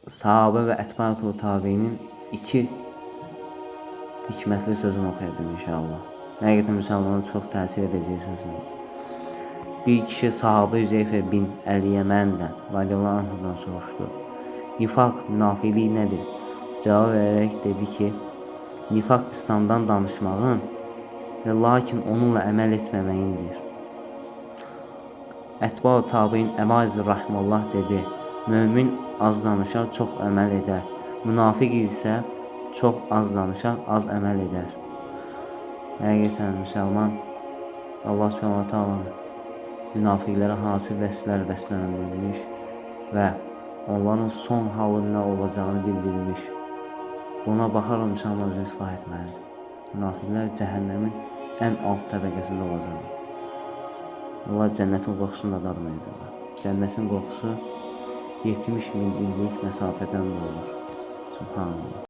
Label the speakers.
Speaker 1: sahabə və ətba'u tabiinin iki hikmətli sözünü oxuyacağım inşallah. Həqiqətən müsəlmana çox təsir edəcək sözlər. Bir kişi sahabə Hüzeyfə bin Əl-Yəməndən radiyallahu anhudan soruşdu. Nifaq, münafiqlik nədir? Cavab verərək dedi ki, nifaq İslamdan danışmağın və lakin onunla əməl etməməyindir. Ətba'u tabiin Əbu Rahmanullah dedi, mömin az danışar, çox əməl edər. Münafiq isə çox az danışar, az əməl edər. Həqiqətən müsəlman Allah Subhanahu taala münafiqlərə hansı vəsflər bəsləndirilmiş və onların son halının nə olacağını bildirilmiş. Buna baxaraq müsəlman özünü islah etməlidir. Münafiqlər cəhənnəmin ən alt təbəqəsində olacaqlar. Onlar cənnətin qoxusunu da dadmayacaqlar. Cənnətin qoxusu 70.000 illik məsafədən də olur. Subhanallah.